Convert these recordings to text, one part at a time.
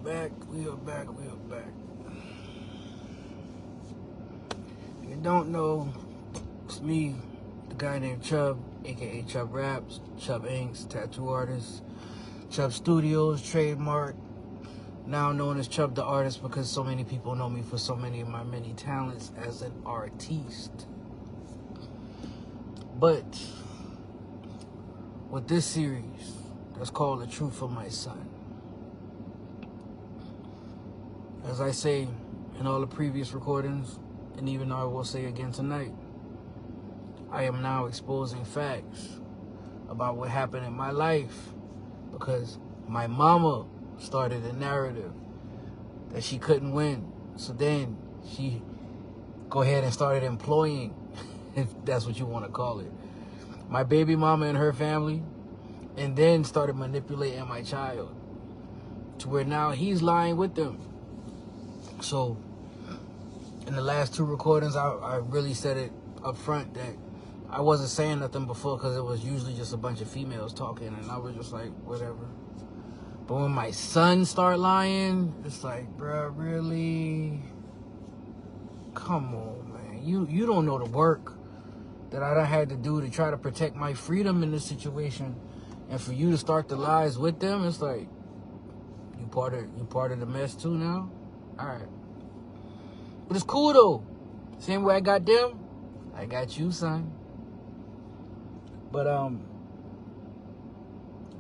back. If you don't know, it's me, the guy named Chubb, aka Chubb Raps, Chubb Inks, tattoo artist, Chubb Studios, trademark, now known as Chubb the Artist because so many people know me for so many of my many talents as an artiste. But with this series that's called The Truth of My Son, as I say in all the previous recordings, and even I will say again tonight, I am now exposing facts about what happened in my life because my mama started a narrative that she couldn't win. So then she go ahead and started employing, if that's what you want to call it, my baby mama and her family, and then started manipulating my child to where now he's lying with them. So in the last two recordings, I really said it up front that I wasn't saying nothing before because it was usually just a bunch of females talking, and I was just like, whatever. But when my son start lying, it's like, bruh, really? Come on, man. You don't know the work that I done had to do to try to protect my freedom in this situation, and for you to start the lies with them, it's like, you part of the mess too now? All right. But it's cool though. Same way I got them, I got you, son. But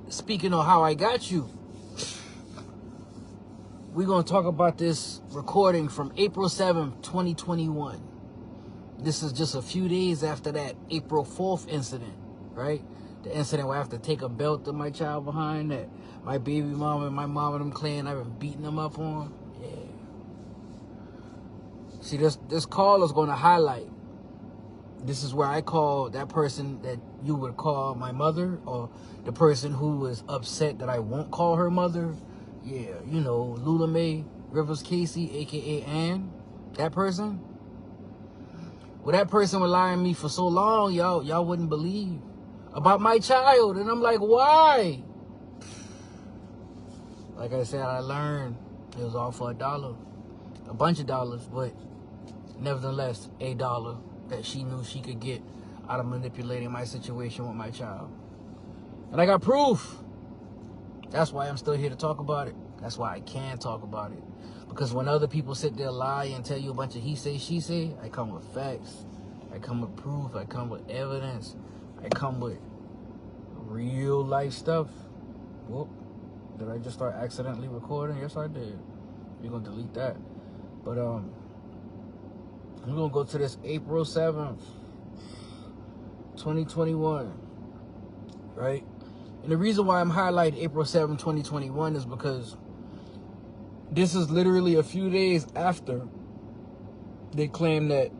speaking of how I got you, we're going to talk about this recording from April 7th, 2021. This is just a few days after that April 4th incident, right? The incident where I have to take a belt to my child behind that my baby mama and my mom and them claim I've been beating them up on. Yeah. See, this call is going to highlight. This is where I call that person that you would call my mother, or the person who is upset that I won't call her mother. Yeah, you know, Lula Mae Rivers-Casey, a.k.a. Ann. That person. Well, that person would lie on me for so long, y'all wouldn't believe about my child. And I'm like, why? Like I said, I learned it was all for $1. A bunch of dollars, but nevertheless, $1 that she knew she could get out of manipulating my situation with my child. And I got proof. That's why I'm still here to talk about it. That's why I can talk about it. Because when other people sit there, lie, and tell you a bunch of he say, she say, I come with facts. I come with proof. I come with evidence. I come with real life stuff. Whoop. Did I just start accidentally recording? Yes, I did. You're going to delete that. But, we're going to go to this April 7th, 2021, right? And the reason why I'm highlighting April 7th, 2021 is because this is literally a few days after they claimed that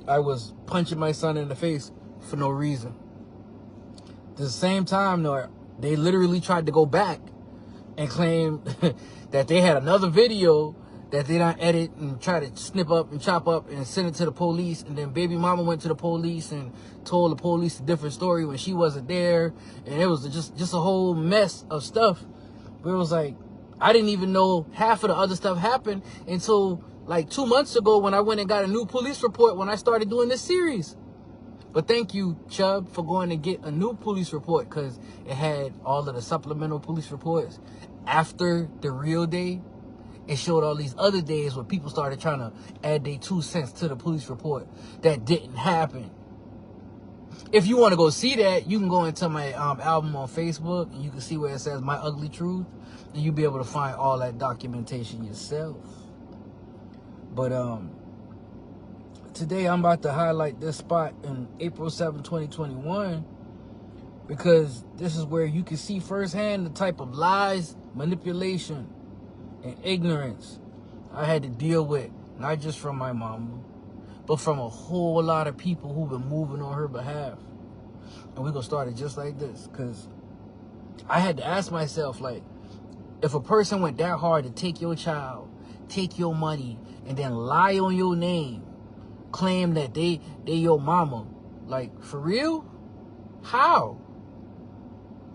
I was punching my son in the face for no reason. At the same time, though, they literally tried to go back and claim that they had another video that they don't edit and try to snip up and chop up and send it to the police. And then baby mama went to the police and told the police a different story when she wasn't there. And it was just a whole mess of stuff. But it was like, I didn't even know half of the other stuff happened until like 2 months ago when I went and got a new police report when I started doing this series. But thank you, Chubb, for going to get a new police report, because it had all of the supplemental police reports after the real day. It showed all these other days where people started trying to add their 2 cents to the police report. That didn't happen. If you want to go see that, you can go into my album on Facebook, and you can see where it says My Ugly Truth, and you'll be able to find all that documentation yourself. But today I'm about to highlight this spot in April 7, 2021, because this is where you can see firsthand the type of lies, manipulation, and ignorance I had to deal with, not just from my mama, but from a whole lot of people who've been moving on her behalf. And we're going to start it just like this, because I had to ask myself, like, if a person went that hard to take your child, take your money, and then lie on your name, claim that they your mama, like, for real? How?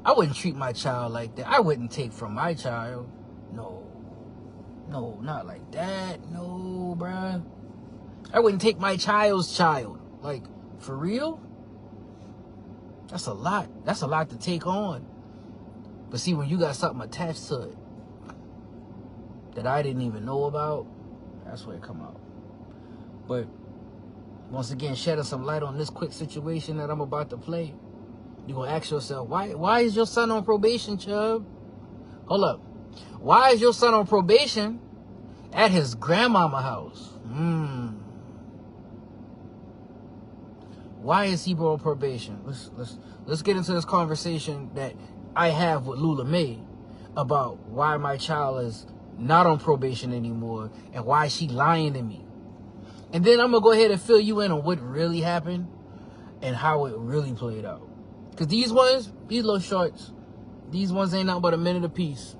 I wouldn't treat my child like that. I wouldn't take from my child. No, not like that. No, bruh. I wouldn't take my child's child. Like, for real? That's a lot. That's a lot to take on. But see, when you got something attached to it that I didn't even know about, that's where it come out. But once again, shedding some light on this quick situation that I'm about to play, you're going to ask yourself, why is your son on probation, Chubb? Hold up. Why is your son on probation at his grandmama house? Why is he on probation? Let's get into this conversation that I have with Lula Mae about why my child is not on probation anymore and why she lying to me. And then I'm going to go ahead and fill you in on what really happened and how it really played out. Because these little shorts, these ones ain't nothing but a minute apiece.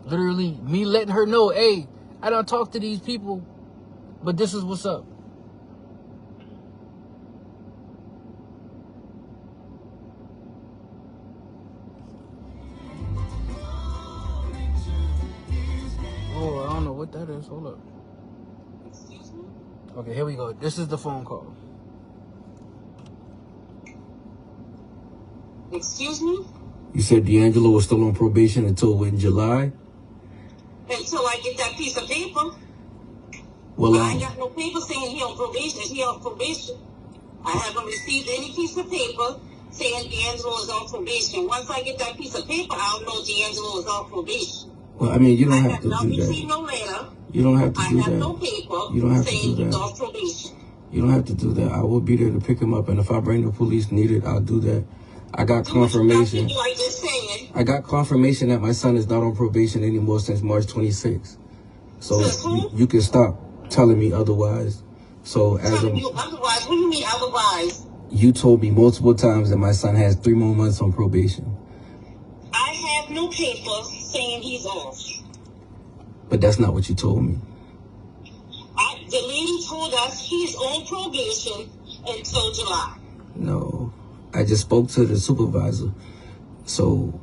Literally, me letting her know, hey, I don't talk to these people, but this is what's up. Oh, I don't know what that is. Hold up. Excuse me? Okay, here we go. This is the phone call. Excuse me? You said D'Angelo was still on probation until in July? Until I get that piece of paper. Well, I ain't got no paper saying he on probation. Is he on probation? I haven't received any piece of paper saying D'Angelo is on probation. Once I get that piece of paper, I'll know D'Angelo is on probation. well, I mean, you don't have have to not do received that. no letter. You don't have to I do have that. no paper You don't have to saying do he's that. on probation. You don't have to do that. I will be there to pick him up, and if I bring the police needed, I'll do that. I got confirmation. Like you're saying. I got confirmation that my son is not on probation anymore since March 26th. So you can stop telling me otherwise. So as Telling you otherwise? What do you mean otherwise? You told me multiple times that my son has 3 more months on probation. I have no paper saying he's off. But that's not what you told me. The lady told us he's on probation until July. No, I just spoke to the supervisor. So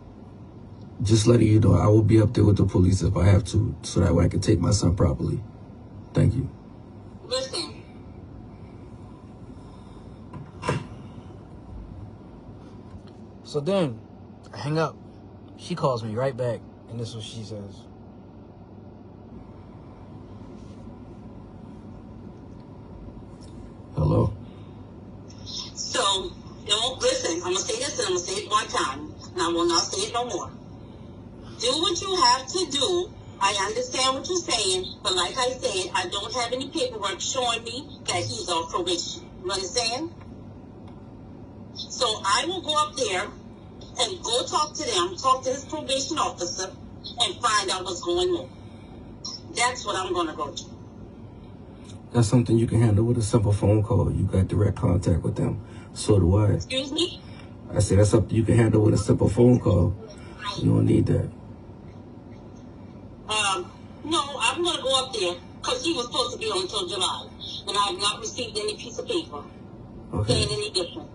just letting you know, I will be up there with the police if I have to, so that way I can take my son properly. Thank you. Listen. So then, I hang up. She calls me right back, and this is what she says. Hello? So, don't listen. I'm going to say this and I'm going to say it one time. And I will not say it no more. Do what you have to do. I understand what you're saying. But like I said, I don't have any paperwork showing me that he's on probation. You understand? So I will go up there and go talk to them, talk to his probation officer, and find out what's going on. That's what I'm going to go do. That's something you can handle with a simple phone call. You got direct contact with them. So do I. Excuse me? I said that's something you can handle with a simple phone call. You don't need that. No, I'm going to go up there because he was supposed to be on until July. And I have not received any piece of paper saying any different.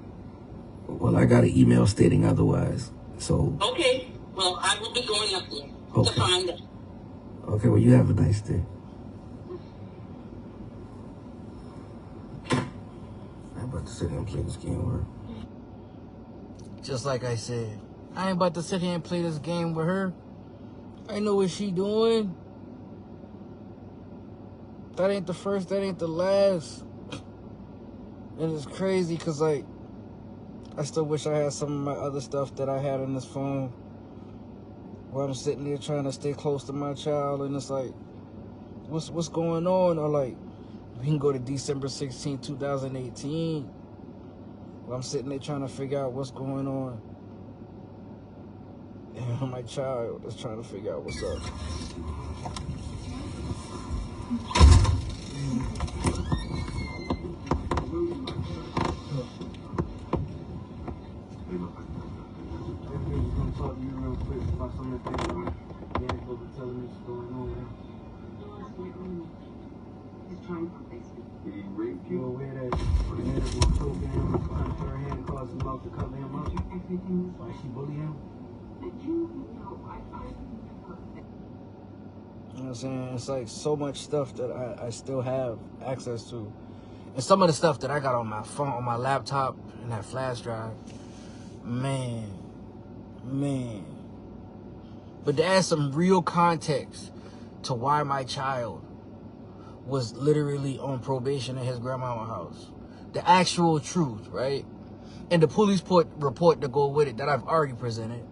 Well, I got an email stating otherwise. So. Okay. Well, I will be going up there to find out. Okay, well, you have a nice day. I'm about to sit here and play this game with her. Just like I said, I ain't about to sit here and play this game with her. I know what she doing. That ain't the first, that ain't the last. And it's crazy because, like, I still wish I had some of my other stuff that I had on this phone while I'm sitting there trying to stay close to my child, and it's like, what's going on? Or like, we can go to December 16, 2018 while I'm sitting there trying to figure out what's going on. And my child is trying to figure out what's up. Talk to you real quick about some of the things D'Angelo was telling me what's going on. He's trying to basically. Did he rape You you? aware that Amanda was choking him, trying to put her hand across his mouth to cover him up? Everything was Why she bully him? but you know, I know what I'm saying? It's like so much stuff that I still have access to. And some of the stuff that I got on my phone, on my laptop, and that flash drive, man. But to add some real context to why my child was literally on probation in his grandmama's house. The actual truth, right? And the police report to go with it that I've already presented.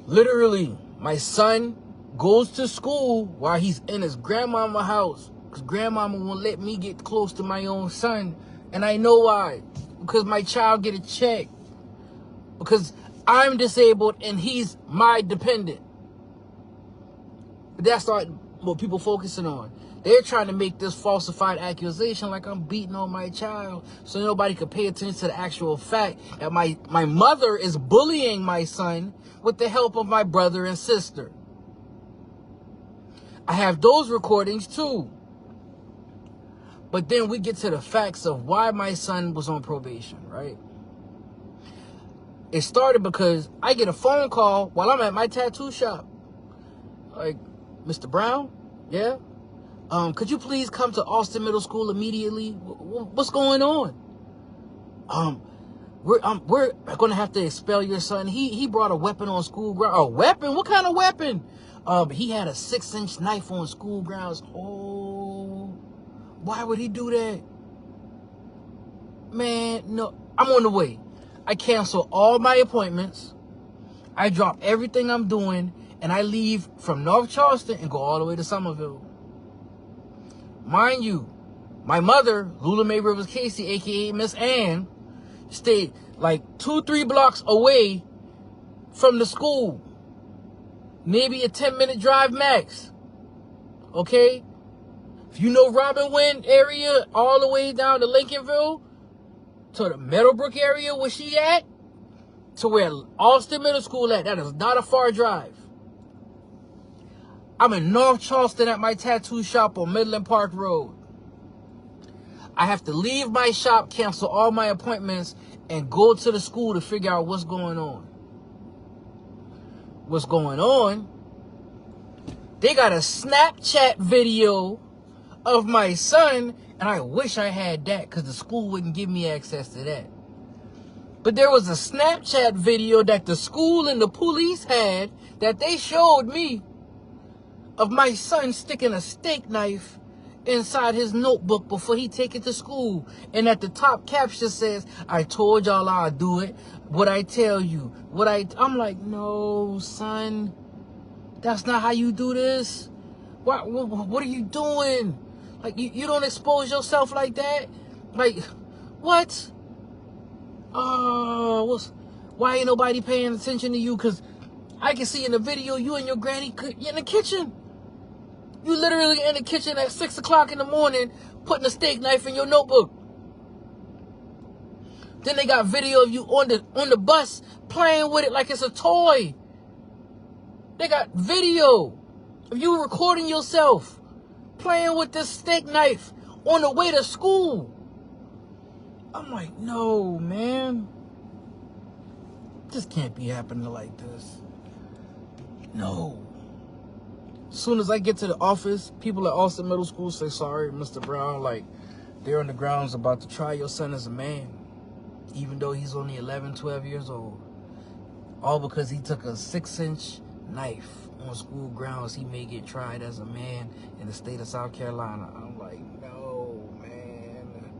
Literally, my son goes to school while he's in his grandmama's house. Because grandmama won't let me get close to my own son. And I know why. Because my child get a check. Because I'm disabled and he's my dependent. But that's not what people focusing on. They're trying to make this falsified accusation like I'm beating on my child so nobody could pay attention to the actual fact that my mother is bullying my son with the help of my brother and sister. I have those recordings too. But then we get to the facts of why my son was on probation, right? It started because I get a phone call while I'm at my tattoo shop. Like, Mr. Brown, yeah? Could you please come to Austin Middle School immediately? What's going on? We're gonna have to expel your son. He brought a weapon on school ground. A weapon? What kind of weapon? He had a 6-inch knife on school grounds. Oh, why would he do that? Man, no, I'm on the way. I cancel all my appointments. I drop everything I'm doing, and I leave from North Charleston and go all the way to Somerville. Mind you, my mother, Lula Mae Rivers-Casey, a.k.a. Miss Ann, stayed like 2-3 blocks away from the school. Maybe a 10-minute drive max. Okay? If you know Robin Wind area, all the way down to Lincolnville, to the Meadowbrook area where she at, to where Austin Middle School at, that is not a far drive. I'm in North Charleston at my tattoo shop on Midland Park Road. I have to leave my shop, cancel all my appointments, and go to the school to figure out what's going on. What's going on? They got a Snapchat video of my son, and I wish I had that because the school wouldn't give me access to that. But there was a Snapchat video that the school and the police had that they showed me of my son sticking a steak knife inside his notebook before he take it to school. And at the top caption says, I told y'all I'd do it. What I tell you. I'm like, no, son. That's not how you do this. What are you doing? Like, you don't expose yourself like that? Like, what? Why ain't nobody paying attention to you? Because I can see in the video you and your granny in the kitchen. You literally in the kitchen at 6 o'clock in the morning putting a steak knife in your notebook. Then they got video of you on the bus playing with it like it's a toy. They got video of you recording yourself playing with this steak knife on the way to school. I'm like, no, man. This can't be happening like this. No. As soon as I get to the office, people at Austin Middle School say, sorry, Mr. Brown, like, they're on the grounds about to try your son as a man, even though he's only 11, 12 years old. All because he took a 6-inch knife on school grounds. He may get tried as a man in the state of South Carolina. I'm like, no, man.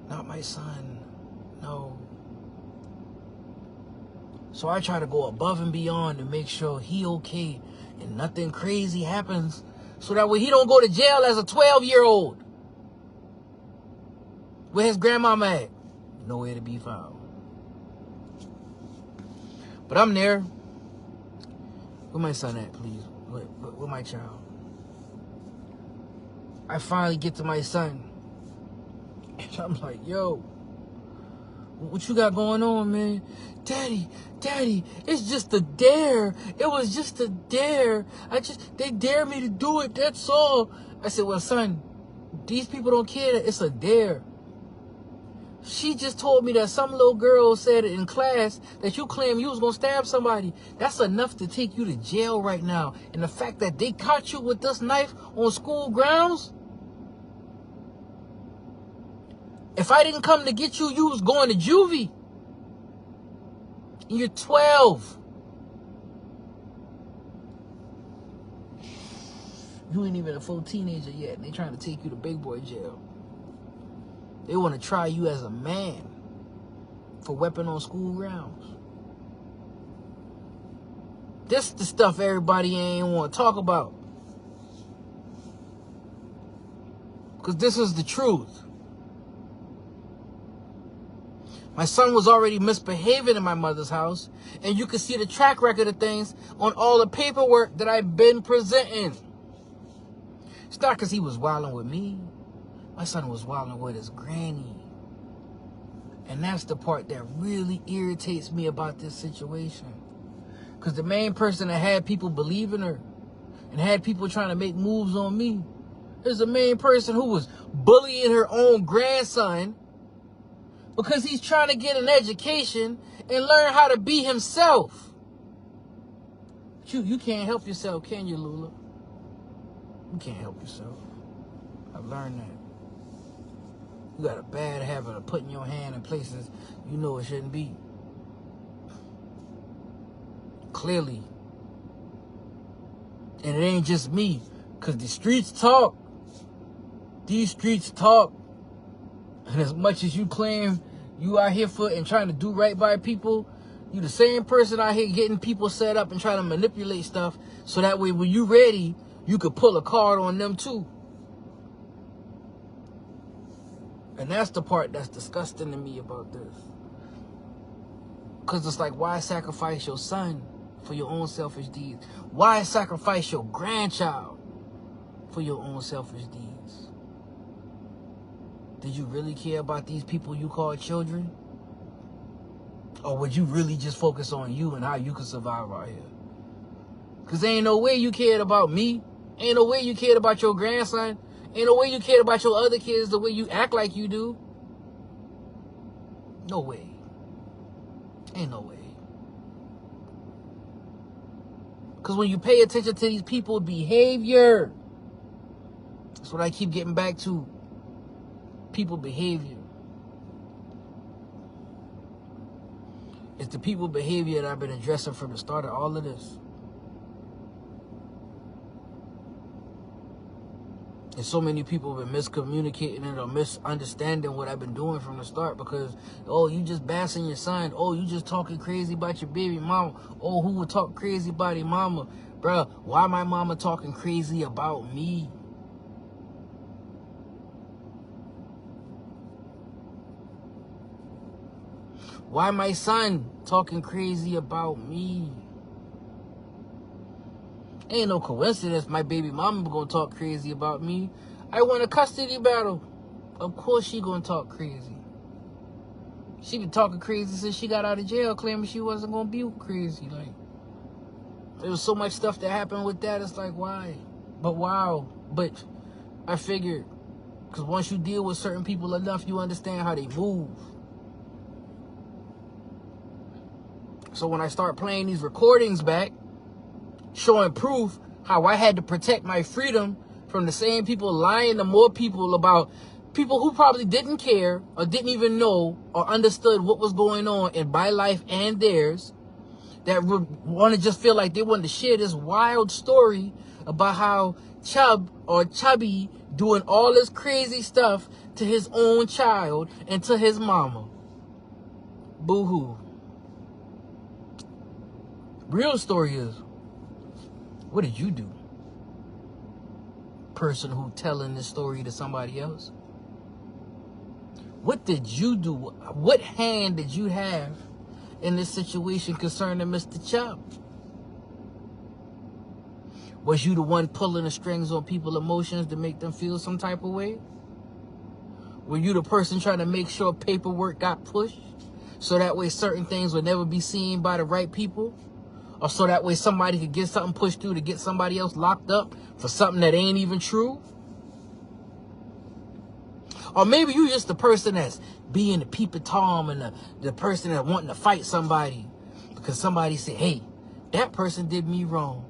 Not my son. No. So I try to go above and beyond to make sure he okay and nothing crazy happens, so that way he don't go to jail as a 12-year-old. Where his grandmama at? Nowhere to be found. But I'm there. Where my son at, please? Where my child? I finally get to my son. And I'm like, yo, what you got going on, man? Daddy, it's just a dare. It was just a dare. They dare me to do it, that's all. I said, well, son, these people don't care that it's a dare. She just told me that some little girl said in class that you claim you was going to stab somebody. That's enough to take you to jail right now. And the fact that they caught you with this knife on school grounds, if I didn't come to get you, you was going to juvie. And you're 12. You ain't even a full teenager yet, and they trying to take you to big boy jail. They want to try you as a man for weapon on school grounds. This the stuff everybody ain't want to talk about. Because this is the truth. My son was already misbehaving in my mother's house, and you can see the track record of things on all the paperwork that I've been presenting. It's not because he was wilding with me. My son was wilding with his granny. And that's the part that really irritates me about this situation. Because the main person that had people believing her and had people trying to make moves on me is the main person who was bullying her own grandson because he's trying to get an education and learn how to be himself. You can't help yourself, can you, Lula? You can't help yourself. I've learned that. You got a bad habit of putting your hand in places you know it shouldn't be. Clearly. And it ain't just me, because the streets talk. These streets talk. And as much as you claim you out here for and trying to do right by people, you the same person out here getting people set up and trying to manipulate stuff so that way when you ready, you could pull a card on them too. And that's the part that's disgusting to me about this. Because it's like, why sacrifice your son for your own selfish deeds? Why sacrifice your grandchild for your own selfish deeds? Did you really care about these people you call children? Or would you really just focus on you and how you could survive out here? Because there ain't no way you cared about me. Ain't no way you cared about your grandson. Ain't no way you cared about your other kids the way you act like you do. No way. Ain't no way. Because when you pay attention to these people's behavior, that's what I keep getting back to. People behavior. It's the people behavior that I've been addressing from the start of all of this. And so many people have been miscommunicating and or misunderstanding what I've been doing from the start because, oh, you just bashing your son. Oh, you just talking crazy about your baby mama. Oh, who would talk crazy about his mama? Bruh, why my mama talking crazy about me? Why my son talking crazy about me? Ain't no coincidence my baby mama gonna talk crazy about me. I won a custody battle. Of course she gonna talk crazy. She been talking crazy since she got out of jail, claiming she wasn't gonna be crazy. Like, there was so much stuff that happened with that. It's like, why? But wow. But I figured, because once you deal with certain people enough, you understand how they move. So when I start playing these recordings back, showing proof how I had to protect my freedom from the same people lying to more people about people who probably didn't care or didn't even know or understood what was going on in my life and theirs, that would want to just feel like they wanted to share this wild story about how Chubb or Chubby doing all this crazy stuff to his own child and to his mama. Boo-hoo. Real story is, what did you do? Person who telling this story to somebody else. What did you do? What hand did you have in this situation concerning Mr. Chubb? Was you the one pulling the strings on people's emotions to make them feel some type of way? Were you the person trying to make sure paperwork got pushed so that way certain things would never be seen by the right people? Or so that way somebody could get something pushed through to get somebody else locked up for something that ain't even true? Or maybe you just the person that's being the peeping Tom and the person that wanting to fight somebody because somebody said, hey, that person did me wrong.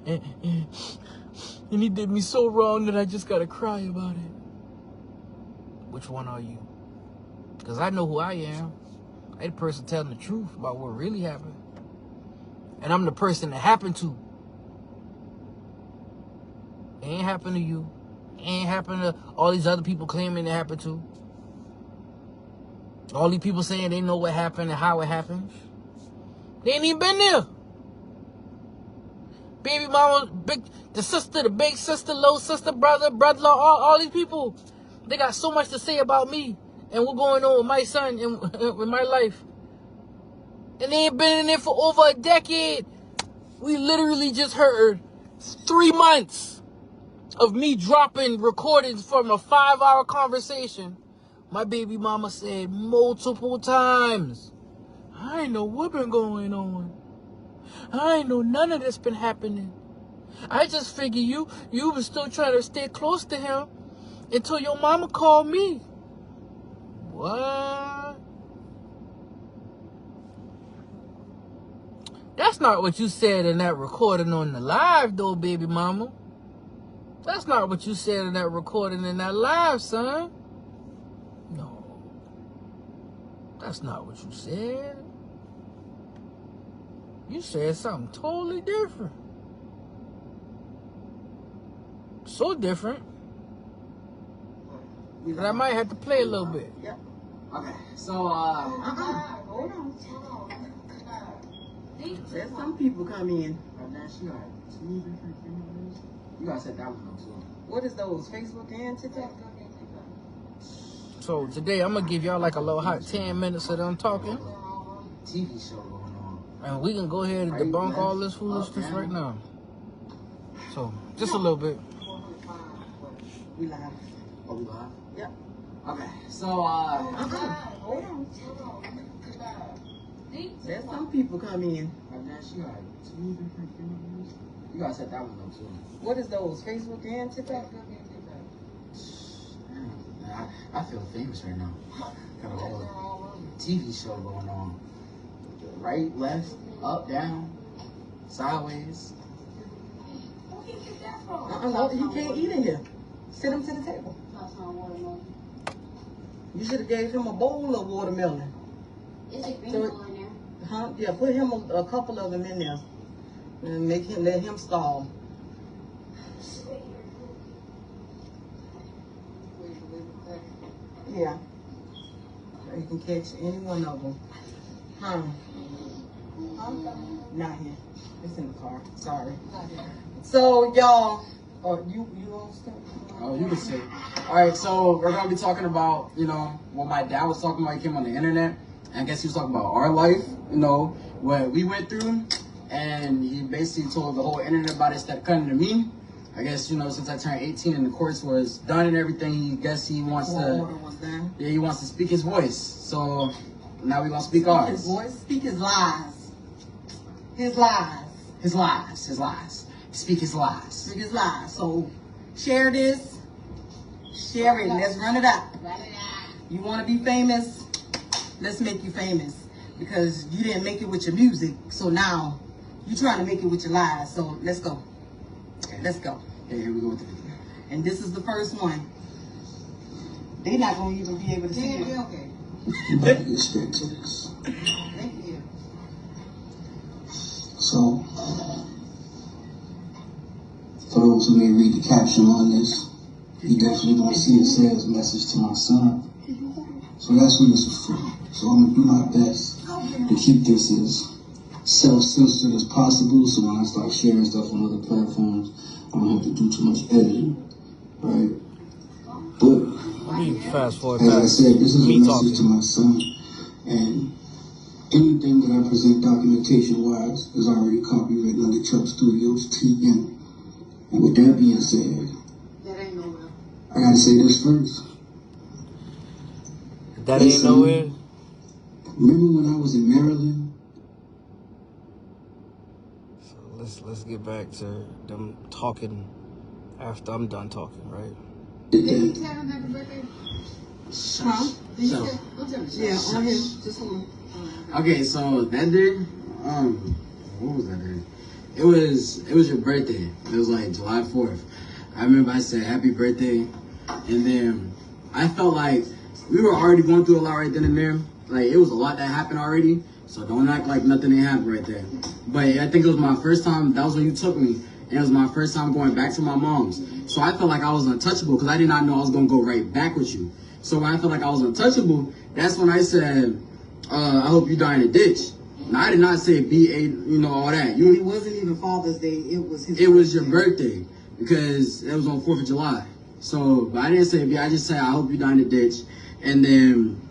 And he did me so wrong that I just got to cry about it. Which one are you? Because I know who I am. I'm the person telling the truth about what really happened. And I'm the person that happened to. It ain't happened to you. It ain't happened to all these other people claiming it happened to. All these people saying they know what happened and how it happened. They ain't even been there. Baby mama, the sister, the big sister, little sister, brother-in-law, all these people. They got so much to say about me and what's going on with my son and with my life. And they ain't been in there for over a decade. We literally just heard 3 months of me dropping recordings from a 5-hour conversation. My baby mama said multiple times, I ain't know what been going on. I ain't know none of this been happening. I just figure you was still trying to stay close to him until your mama called me. What? That's not what you said in that recording on the live, though, baby mama. That's not what you said in that recording in that live, son. No. That's not what you said. You said something totally different. So different that I might have to play a little bit. Yep. Okay, so, Hold on. let some people come in. You guys said that was no too. What is those? Facebook and TikTok? So today I'm gonna give y'all like a little hot 10 minutes of them talking. TV show going on. And we can go ahead and debunk all this foolishness right now. So, just a little bit. We live. Oh, we live? Yep. Okay, so, Hold on. let some people come in. You guys said that was no too. What is those? Facebook and TikTok? I feel famous right now. Got a whole TV show going on. Right, left, up, down, sideways. No, he can't eat in here. Sit him to the table. You should have gave him a bowl of watermelon. Is it green in there? Huh? Yeah, put him a couple of them in there. And let him stall. Yeah. You can catch any one of them. Huh? Not here. It's in the car. Sorry. So y'all, you all start? Oh, you can say. All right. So we're gonna be talking about, what my dad was talking about. He came on the internet, and I guess he was talking about our life. What we went through, and he basically told the whole internet about it instead of cutting to me. I guess, since I turned 18 and the courts was done and everything, he wants to, he wants to speak his voice. So now we're going to speak ours. His voice, speak his lies. His lies. His lies. His lies. Speak his lies. Speak his lies. So share this. Share it. Let's run it up. You want to be famous? Let's make you famous. Because you didn't make it with your music. So now you're trying to make it with your lies. So let's go. Okay. Let's go. Okay, here we go with the video. And this is the first one. They're not going to even be able to see it. Okay. But you stick to this. Thank you. So, for those who may read the caption on this, you definitely going to see it says message to my son. So that's what this is for. So I'm going to do my best to keep this as self-censored as possible, so when I start sharing stuff on other platforms, I don't have to do too much editing, right? But fast forward as I said, this is a message to my son, and anything that I present documentation-wise is already copywritten under Chubb Studios TM. And with that being said, I gotta say this first. That ain't nowhere. Remember when I was in Maryland? Let's get back to them talking after I'm done talking, right? Did that. Huh? So, yeah, on him. Just hold on. Okay, so that day, what was that day? It was your birthday. It was like July 4th. I remember I said happy birthday, and then I felt like we were already going through a lot right then and there. Like, it was a lot that happened already, so don't act like nothing ain't happened right there. But I think it was my first time, that was when you took me, and it was my first time going back to my mom's. So I felt like I was untouchable because I did not know I was going to go right back with you. So when I felt like I was untouchable, that's when I said, I hope you die in a ditch. Now, I did not say B8, all that. It wasn't even Father's Day. It was his birthday. It was your birthday because it was on 4th of July. So, but I didn't say B. I just said, I hope you die in a ditch. And then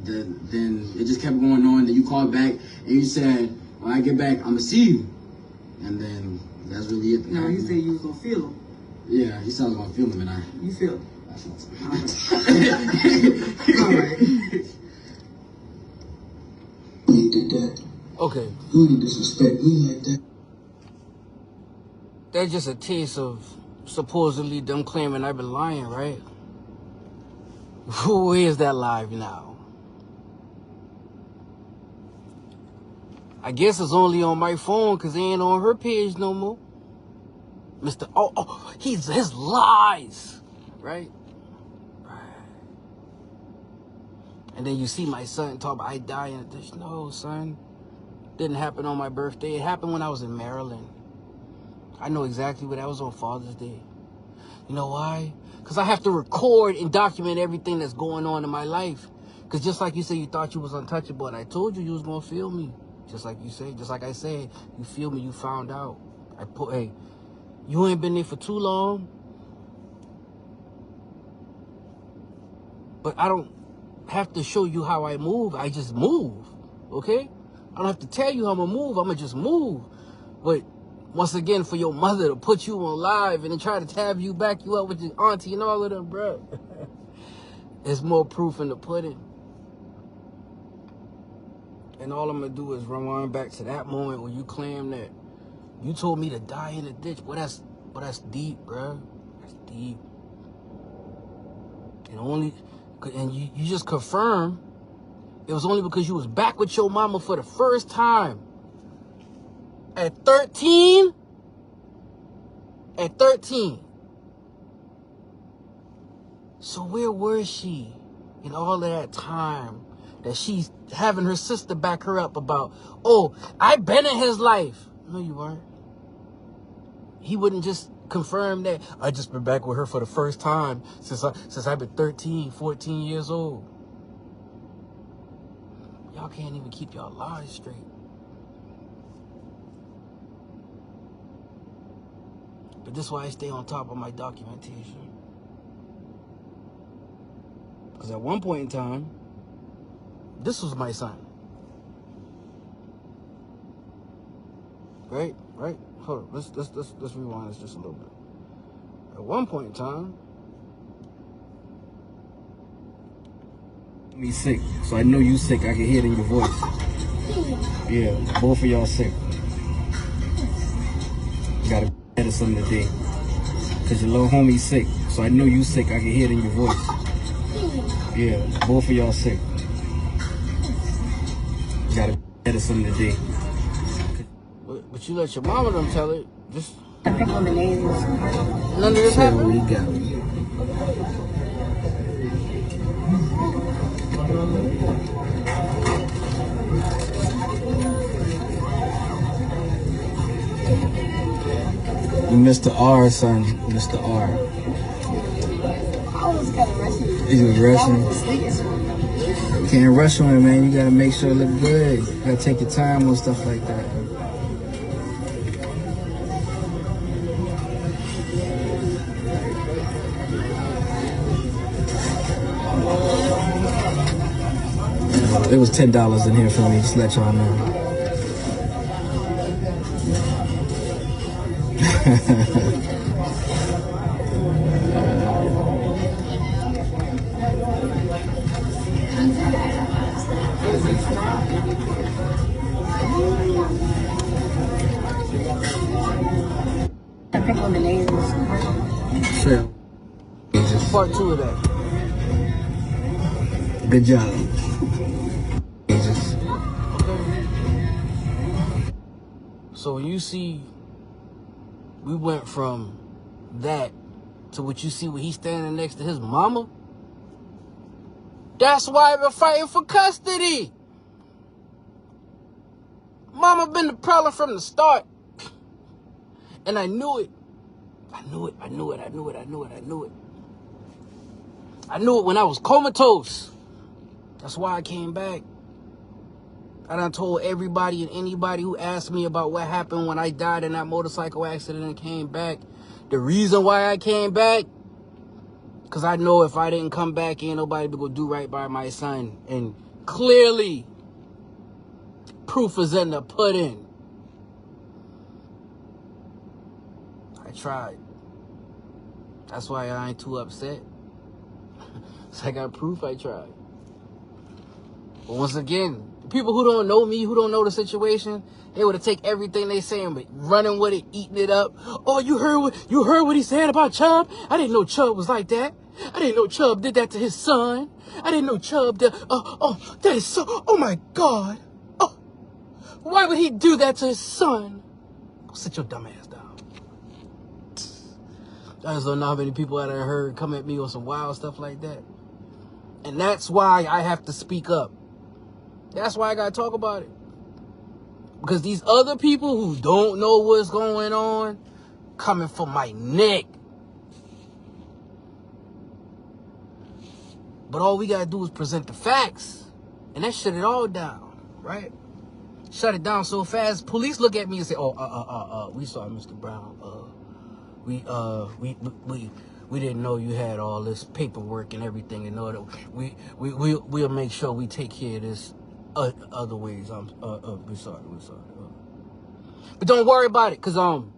it just kept going on. Then you called back and you said, when I get back, I'm going to see you. And then that's really it. No, you said you was going to feel him. Yeah, he said I was going to feel him, and You feel him. All right. You did that. Okay. You didn't disrespect me like that. That's just a taste of supposedly them claiming I've been lying, right? Who is that live now? I guess it's only on my phone because it ain't on her page no more. Mr. His lies, right? And then you see my son talk about I die in a ditch. No, son. Didn't happen on my birthday. It happened when I was in Maryland. I know exactly what that was on Father's Day. You know why? Because I have to record and document everything that's going on in my life. Because just like you said, you thought you was untouchable, and I told you was going to feel me. Just like you said, just like I said, you feel me, you found out. Hey, you ain't been there for too long. But I don't have to show you how I move. I just move, okay? I don't have to tell you how I'm going to move. I'm going to just move. But once again, for your mother to put you on live and then try to tab you, back you up with your auntie and all of them, bro. There's more proof in the pudding. And all I'm going to do is rewind back to that moment when you claim that you told me to die in a ditch. But that's deep, bro. That's deep. And you just confirm it was only because you was back with your mama for the first time. At 13? At 13. So where was she in all of that time that she's having her sister back her up about, oh, I've been in his life? No, you weren't. He wouldn't just confirm that. I just been back with her for the first time since I've been 13, 14 years old. Y'all can't even keep y'all lies straight. But this is why I stay on top of my documentation. Because at one point in time, this was my son. Right? Hold on. Let's rewind this just a little bit. At one point in time, me sick. So I know you sick. I can hear it in your voice. Yeah, both of y'all sick. Gotta medicine today. Cause your little homie sick. So I know you sick. I can hear it in your voice. Yeah, both of y'all sick. Gotta medicine today. But you let your mama them tell it. Just none of this happened. We got it. Mr. R, son. Mr. R. I was kind of rushing. He was rushing. You can't rush on it, man. You gotta make sure it look good. You gotta take your time on stuff like that. There was $10 in here for me, just let y'all know. Sure. Jesus. part 2 of that. Good job. So when you see, we went from that to what you see when he's standing next to his mama. That's why I've been fighting for custody. Mama been the problem from the start. And I knew it. I knew it when I was comatose. That's why I came back. I done told everybody and anybody who asked me about what happened when I died in that motorcycle accident and came back. The reason why I came back, because I know if I didn't come back, ain't nobody be gonna do right by my son. And clearly, proof is in the pudding. I tried. That's why I ain't too upset. So I got proof I tried. But once again, the people who don't know me, who don't know the situation, they would have take everything they saying, but running with it, eating it up. Oh, you heard what he said about Chubb? I didn't know Chubb was like that. I didn't know Chubb did that to his son. I didn't know Chubb did. That is so. Oh my God. Oh, why would he do that to his son? Go sit your dumb ass down. I just don't know how many people I done heard come at me on some wild stuff like that. And that's why I have to speak up. That's why I gotta talk about it. Because these other people who don't know what's going on, coming for my neck. But all we gotta do is present the facts. And that shut it all down, right? Shut it down so fast, police look at me and say, we saw Mr. Brown. We didn't know you had all this paperwork and everything, and know that we'll make sure we take care of this other ways. We're sorry. But don't worry about it, cause I'm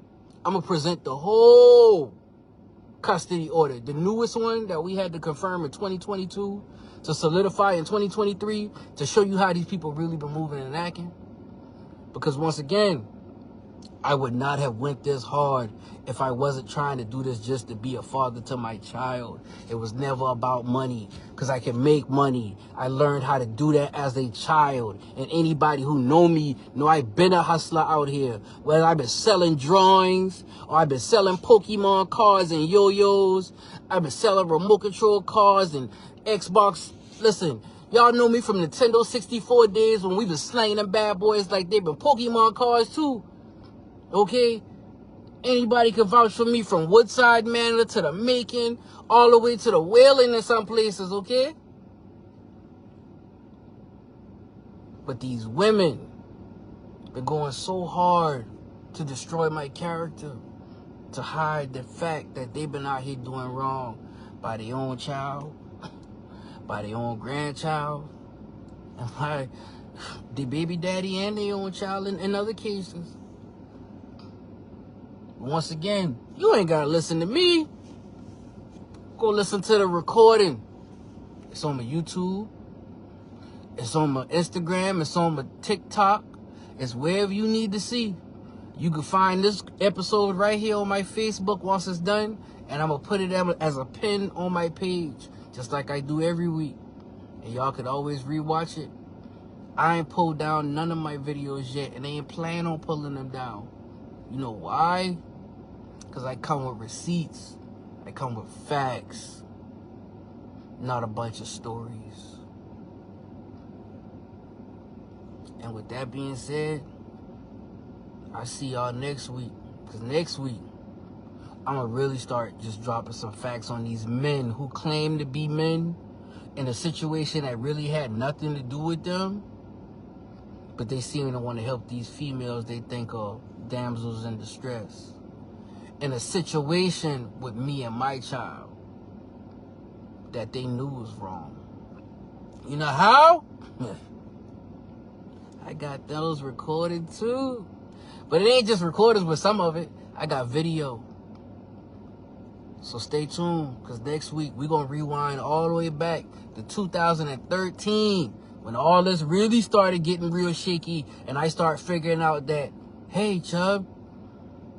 gonna present the whole custody order, the newest one that we had to confirm in 2022 to solidify in 2023 to show you how these people really been moving and acting. Because once again, I would not have went this hard if I wasn't trying to do this just to be a father to my child. It was never about money, because I can make money. I learned how to do that as a child. And anybody who know me know I've been a hustler out here. Whether I've been selling drawings, or I've been selling Pokemon cards and yo-yos. I've been selling remote control cars and Xbox. Listen, y'all know me from Nintendo 64 days when we been slanging them bad boys like they been Pokemon cards too. Okay? Anybody can vouch for me from Woodside Manor to the Macon, all the way to the Whaling in some places, okay? But these women been going so hard to destroy my character, to hide the fact that they've been out here doing wrong by their own child, by their own grandchild, and by the baby daddy and their own child in other cases. Once again, you ain't gotta listen to me. Go listen to the recording. It's on my YouTube. It's on my Instagram. It's on my TikTok. It's wherever you need to see. You can find this episode right here on my Facebook once it's done. And I'm going to put it as a pin on my page, just like I do every week. And y'all could always rewatch it. I ain't pulled down none of my videos yet, and I ain't planning on pulling them down. You know why? Because I come with receipts. I come with facts. Not a bunch of stories. And with that being said, I see y'all next week. Because next week, I'm going to really start just dropping some facts on these men who claim to be men in a situation that really had nothing to do with them. But they seem to want to help these females they think are damsels in distress. In a situation with me and my child that they knew was wrong. You know how? I got those recorded too. But it ain't just recorded with some of it. I got video. So stay tuned, because next week we're going to rewind all the way back to 2013 when all this really started getting real shaky, and I start figuring out that, hey, Chubb,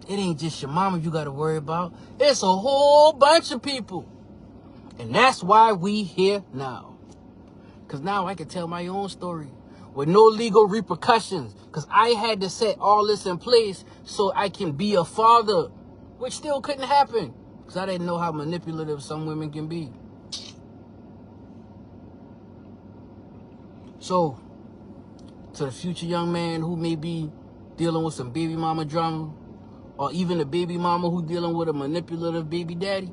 it ain't just your mama you got to worry about. It's a whole bunch of people. And that's why we here now. Because now I can tell my own story with no legal repercussions. Because I had to set all this in place so I can be a father, which still couldn't happen. Because I didn't know how manipulative some women can be. So, to the future young man who may be dealing with some baby mama drama, or even a baby mama who dealing with a manipulative baby daddy,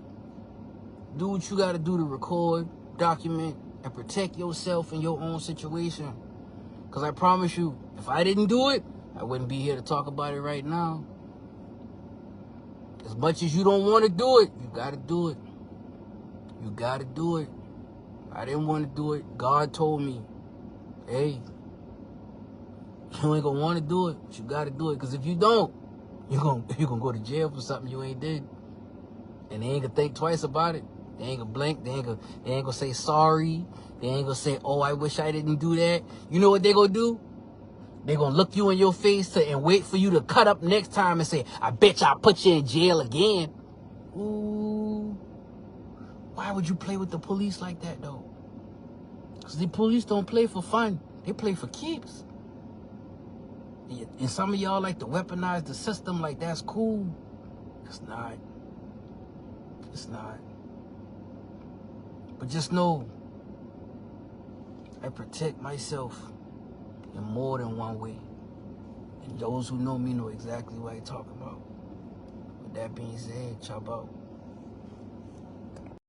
do what you got to do to record, document, and protect yourself in your own situation. Because I promise you, if I didn't do it, I wouldn't be here to talk about it right now. As much as you don't want to do it, you got to do it. You got to do it. I didn't want to do it. God told me, hey, you ain't going to want to do it, but you got to do it. Because if you don't, you're gonna go to jail for something you ain't did. And they ain't going to think twice about it. They ain't gonna blink. They ain't gonna say sorry. They ain't gonna say, oh, I wish I didn't do that. You know what they gonna do? They gonna look you in your face and wait for you to cut up next time and say, I bet y'all put you in jail again. Ooh. Why would you play with the police like that, though? Because the police don't play for fun. They play for keeps. And some of y'all like to weaponize the system like that's cool. It's not. It's not. But just know, I protect myself in more than one way. And those who know me know exactly what I talk about. With that being said, Chubb out.